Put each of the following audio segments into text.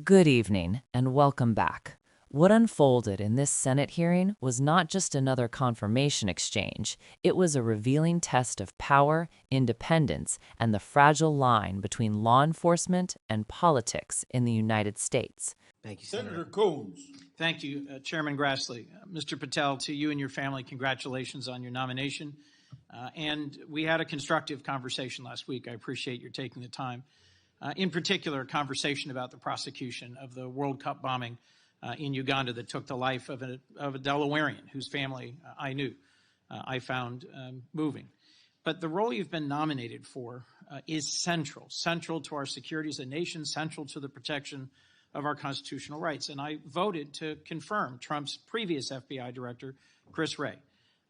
Good evening and welcome back. What unfolded in this Senate hearing was not just another confirmation exchange, it was a revealing test of power, independence, and the fragile line between law enforcement and politics in the United States. Thank you, Senator Coons. Thank you, Chairman Grassley. Mr. Patel, to you and your family, congratulations on your nomination. And we had a constructive conversation last week. I appreciate your taking the time. In particular, a conversation about the prosecution of the World Cup bombing in Uganda that took the life of a Delawarean whose family I knew. I found moving. But the role you've been nominated for is central to our security as a nation, central to the protection of our constitutional rights. And I voted to confirm Trump's previous FBI director, Chris Wray.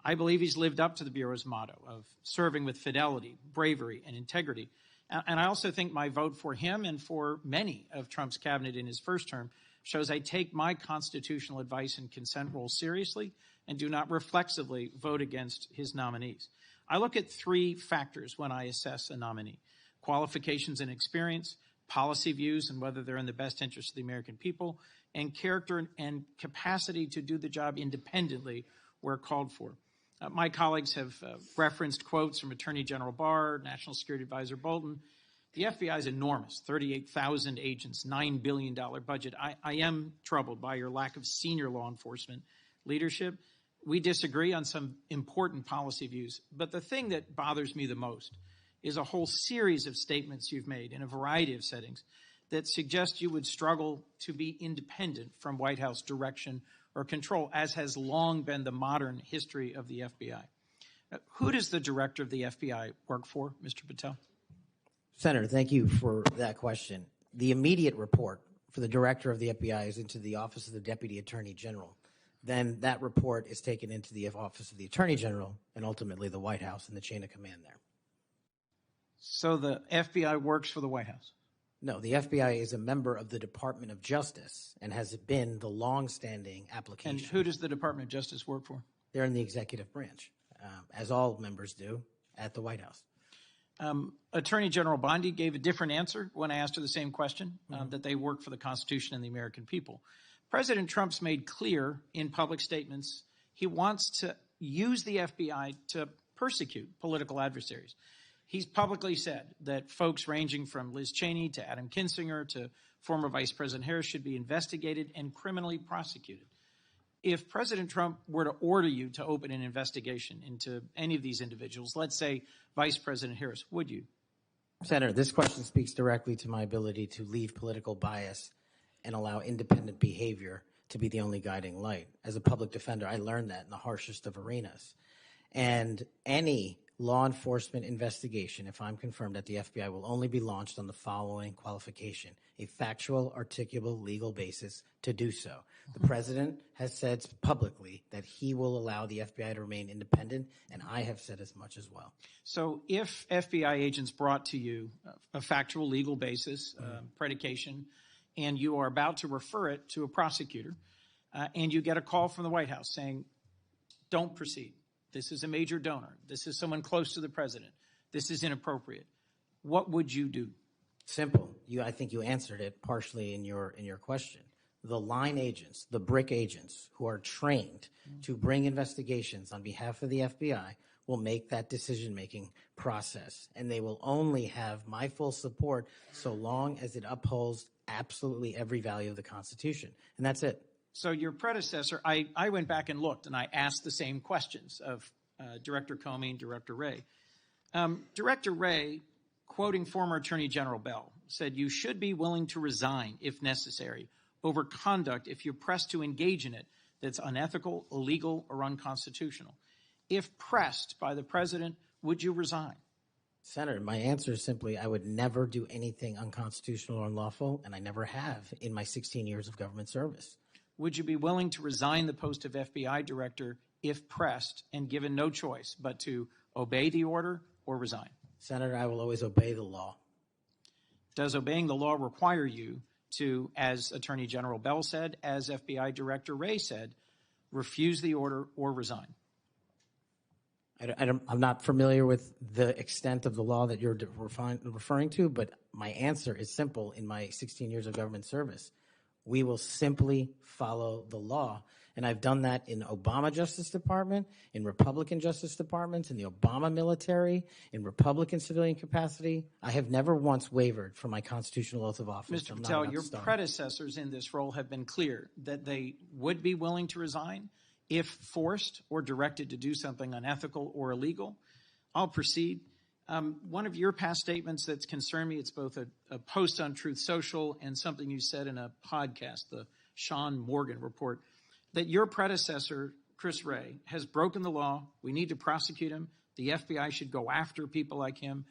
I believe he's lived up to the Bureau's motto of serving with fidelity, bravery, and integrity. And I also think my vote for him and for many of Trump's cabinet in his first term shows I take my constitutional advice and consent role seriously and do not reflexively vote against his nominees. I look at three factors when I assess a nominee: qualifications and experience, policy views and whether they're in the best interest of the American people, and character and capacity to do the job independently where called for. My colleagues have referenced quotes from Attorney General Barr, National Security Advisor Bolton. The FBI is enormous, 38,000 agents, $9 billion budget. I am troubled by your lack of senior law enforcement leadership. We disagree on some important policy views, but the thing that bothers me the most is a whole series of statements you've made in a variety of settings that suggest you would struggle to be independent from White House direction or control, as has long been the modern history of the FBI. Who does the director of the FBI work for, Mr. Patel? Senator, thank you for that question. The immediate report for the director of the FBI is into the Office of the Deputy Attorney General. Then that report is taken into the Office of the Attorney General and ultimately the White House and the chain of command there. So the FBI works for the White House? No, the FBI is a member of the Department of Justice and has been the long-standing application. And who does the Department of Justice work for? They're in the executive branch, as all members do at the White House. Attorney General Bondi gave a different answer when I asked her the same question, that they work for the Constitution and the American people. President Trump's made clear in public statements he wants to use the FBI to persecute political adversaries. He's publicly said that folks ranging from Liz Cheney to Adam Kinzinger to former Vice President Harris should be investigated and criminally prosecuted. If President Trump were to order you to open an investigation into any of these individuals, let's say Vice President Harris, would you? Senator, this question speaks directly to my ability to leave political bias and allow independent behavior to be the only guiding light. As a public defender, I learned that in the harshest of arenas. And any law enforcement investigation, if I'm confirmed at the FBI, will only be launched on the following qualification: a factual, articulable, legal basis to do so. The president has said publicly that he will allow the FBI to remain independent, and I have said as much as well. So if FBI agents brought to you a factual, legal basis, predication, and you are about to refer it to a prosecutor, and you get a call from the White House saying, don't proceed. This is a major donor. This is someone close to the president. This is inappropriate. What would you do? Simple. I think you answered it partially in your question. The line agents, the brick agents who are trained to bring investigations on behalf of the FBI will make that decision-making process, and they will only have my full support so long as it upholds absolutely every value of the Constitution, and that's it. So your predecessor, I went back and looked, and I asked the same questions of Director Comey and Director Wray. Director Wray, quoting former Attorney General Bell, said, "You should be willing to resign if necessary over conduct if you're pressed to engage in it that's unethical, illegal, or unconstitutional. If pressed by the president, would you resign?" Senator, my answer is simply I would never do anything unconstitutional or unlawful, and I never have in my 16 years of government service. Would you be willing to resign the post of FBI director if pressed and given no choice but to obey the order or resign? Senator, I will always obey the law. Does obeying the law require you to, as Attorney General Bell said, as FBI Director Wray said, refuse the order or resign? I'm not familiar with the extent of the law that you're referring to, but my answer is simple in my 16 years of government service. We will simply follow the law. And I've done that in Obama Justice Department, in Republican Justice Departments, in the Obama military, in Republican civilian capacity. I have never once wavered from my constitutional oath of office. Mr. Patel, your predecessors in this role have been clear that they would be willing to resign if forced or directed to do something unethical or illegal. I'll proceed. One of your past statements that's concerned me, it's both a post on Truth Social and something you said in a podcast, the Sean Morgan report, that your predecessor, Chris Wray, has broken the law. We need to prosecute him. The FBI should go after people like him.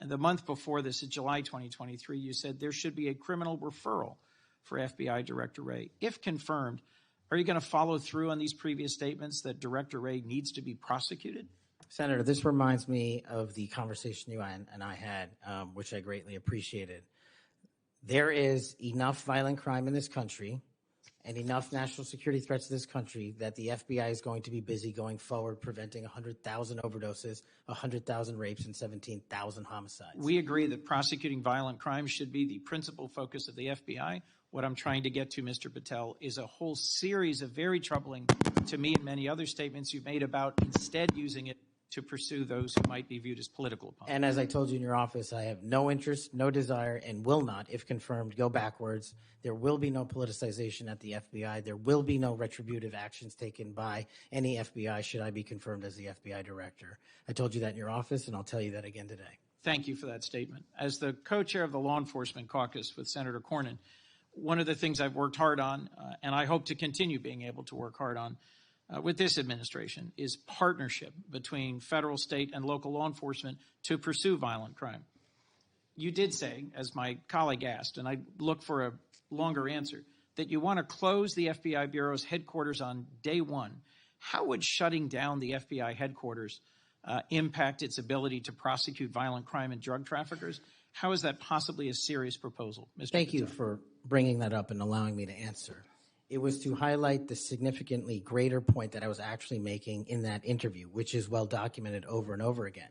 And the month before this, in July 2023, you said there should be a criminal referral for FBI Director Wray. If confirmed, are you going to follow through on these previous statements that Director Wray needs to be prosecuted? Senator, this reminds me of the conversation you and I had, which I greatly appreciated. There is enough violent crime in this country and enough national security threats to this country that the FBI is going to be busy going forward preventing 100,000 overdoses, 100,000 rapes, and 17,000 homicides. We agree that prosecuting violent crime should be the principal focus of the FBI. What I'm trying to get to, Mr. Patel, is a whole series of very troubling, to me and many other statements you've made about instead using it to pursue those who might be viewed as political opponents. And as I told you in your office, I have no interest, no desire, and will not, if confirmed, go backwards. There will be no politicization at the FBI. There will be no retributive actions taken by any FBI should I be confirmed as the FBI director. I told you that in your office, and I'll tell you that again today. Thank you for that statement. As the co-chair of the Law Enforcement Caucus with Senator Cornyn, one of the things I've worked hard on, and I hope to continue being able to work hard on, with this administration is partnership between federal, state, and local law enforcement to pursue violent crime. You did say, as my colleague asked, and I look for a longer answer, that you want to close the FBI Bureau's headquarters on day one. How would shutting down the FBI headquarters impact its ability to prosecute violent crime and drug traffickers? How is that possibly a serious proposal, Mr. Thank Patel? you for bringing that up and allowing me to answer. It was to highlight the significantly greater point that I was actually making in that interview, which is well documented over and over again.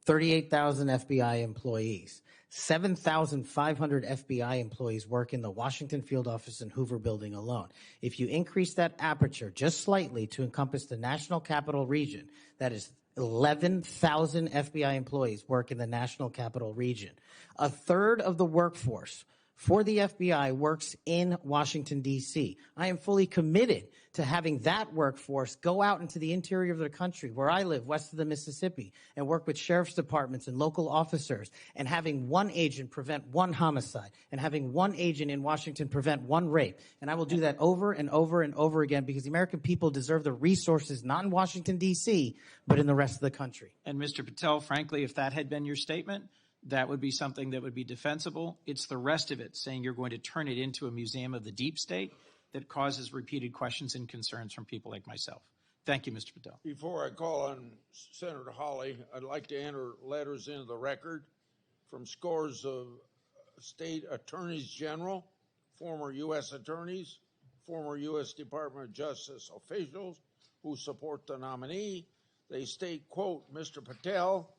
38,000 FBI employees, 7,500 FBI employees work in the Washington field office and Hoover building alone. If you increase that aperture just slightly to encompass the National Capital Region, that is 11,000 FBI employees work in the National Capital Region. A third of the workforce for the FBI works in Washington, D.C. I am fully committed to having that workforce go out into the interior of the country, where I live, west of the Mississippi, and work with sheriff's departments and local officers, and having one agent prevent one homicide, and having one agent in Washington prevent one rape. And I will do that over and over and over again because the American people deserve the resources, not in Washington, D.C., but in the rest of the country. And Mr. Patel, frankly, if that had been your statement, that would be something that would be defensible. It's the rest of it, saying you're going to turn it into a museum of the deep state, that causes repeated questions and concerns from people like myself. Thank you, Mr. Patel. Before I call on Senator Hawley, I'd like to enter letters into the record from scores of state attorneys general, former U.S. attorneys, former U.S. Department of Justice officials who support the nominee. They state, quote, Mr. Patel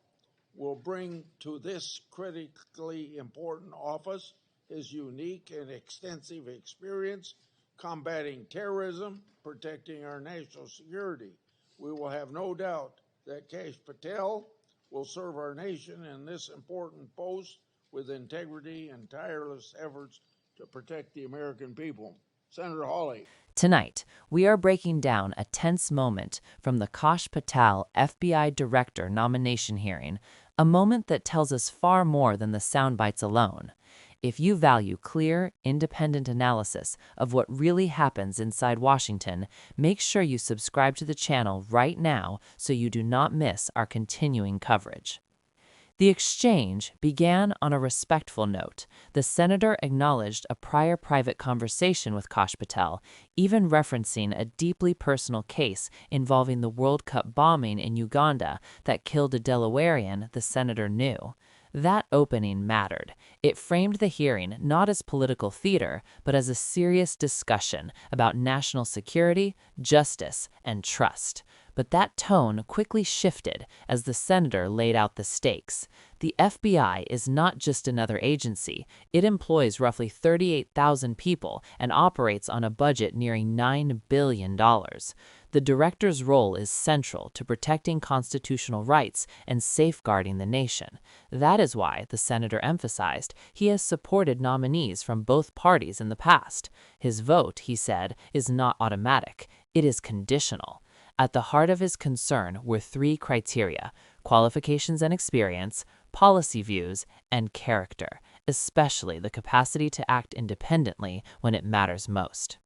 will bring to this critically important office his unique and extensive experience combating terrorism, protecting our national security. We will have no doubt that Kash Patel will serve our nation in this important post with integrity and tireless efforts to protect the American people. Senator Hawley. Tonight, we are breaking down a tense moment from the Kash Patel FBI Director nomination hearing, a moment that tells us far more than the sound bites alone. If you value clear, independent analysis of what really happens inside Washington, make sure you subscribe to the channel right now so you do not miss our continuing coverage. The exchange began on a respectful note. The senator acknowledged a prior private conversation with Kash Patel, even referencing a deeply personal case involving the World Cup bombing in Uganda that killed a Delawarean the senator knew. That opening mattered. It framed the hearing not as political theater, but as a serious discussion about national security, justice, and trust. But that tone quickly shifted as the senator laid out the stakes. The FBI is not just another agency. It employs roughly 38,000 people and operates on a budget nearing $9 billion. The director's role is central to protecting constitutional rights and safeguarding the nation. That is why, the senator emphasized, he has supported nominees from both parties in the past. His vote, he said, is not automatic. It is conditional. At the heart of his concern were three criteria: qualifications and experience, policy views, and character, especially the capacity to act independently when it matters most.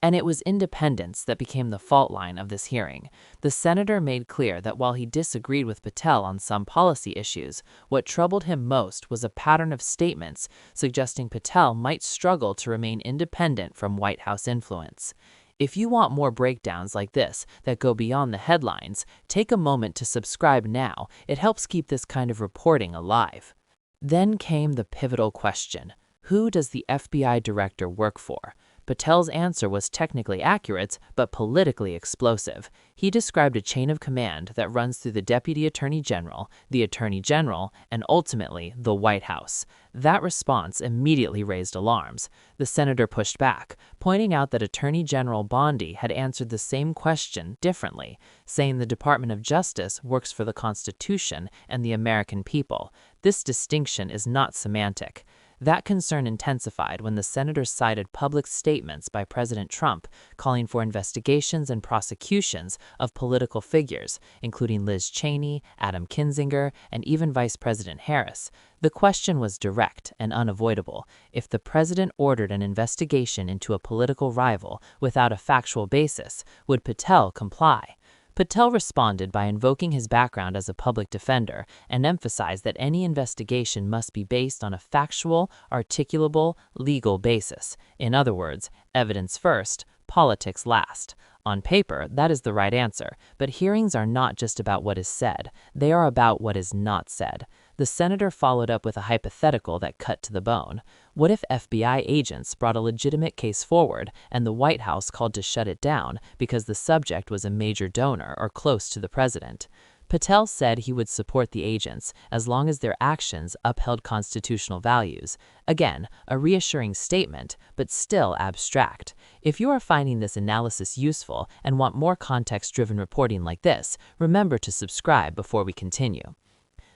And it was independence that became the fault line of this hearing. The senator made clear that while he disagreed with Patel on some policy issues, what troubled him most was a pattern of statements suggesting Patel might struggle to remain independent from White House influence. If you want more breakdowns like this that go beyond the headlines, take a moment to subscribe now. It helps keep this kind of reporting alive. Then came the pivotal question: who does the FBI director work for? Patel's answer was technically accurate, but politically explosive. He described a chain of command that runs through the Deputy Attorney General, the Attorney General, and ultimately the White House. That response immediately raised alarms. The senator pushed back, pointing out that Attorney General Bondi had answered the same question differently, saying the Department of Justice works for the Constitution and the American people. This distinction is not semantic. That concern intensified when the senator cited public statements by President Trump calling for investigations and prosecutions of political figures, including Liz Cheney, Adam Kinzinger, and even Vice President Harris. The question was direct and unavoidable. If the president ordered an investigation into a political rival without a factual basis, would Patel comply? Patel responded by invoking his background as a public defender and emphasized that any investigation must be based on a factual, articulable, legal basis. In other words, evidence first, politics last. On paper, that is the right answer, but hearings are not just about what is said. They are about what is not said. The senator followed up with a hypothetical that cut to the bone. What if FBI agents brought a legitimate case forward and the White House called to shut it down because the subject was a major donor or close to the president? Patel said he would support the agents as long as their actions upheld constitutional values. Again, a reassuring statement, but still abstract. If you are finding this analysis useful and want more context-driven reporting like this, remember to subscribe before we continue.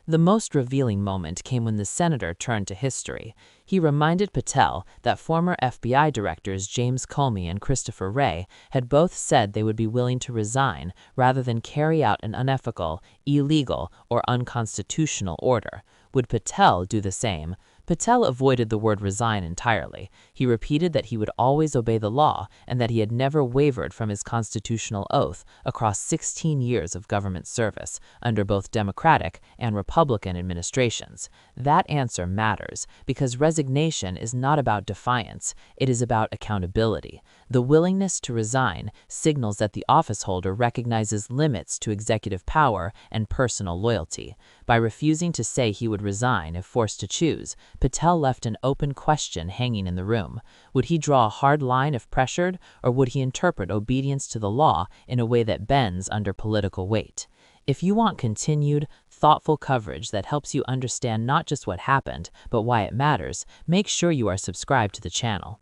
The most revealing moment came when the senator turned to history. He reminded Patel that former FBI directors James Comey and Christopher Wray had both said they would be willing to resign rather than carry out an unethical, illegal, or unconstitutional order. Would Patel do the same? Patel avoided the word resign entirely. He repeated that he would always obey the law and that he had never wavered from his constitutional oath across 16 years of government service under both Democratic and Republican administrations. That answer matters because resignation is not about defiance. It is about accountability. The willingness to resign signals that the officeholder recognizes limits to executive power and personal loyalty. By refusing to say he would resign if forced to choose, Patel left an open question hanging in the room. Would he draw a hard line if pressured, or would he interpret obedience to the law in a way that bends under political weight? If you want continued, thoughtful coverage that helps you understand not just what happened, but why it matters, make sure you are subscribed to the channel.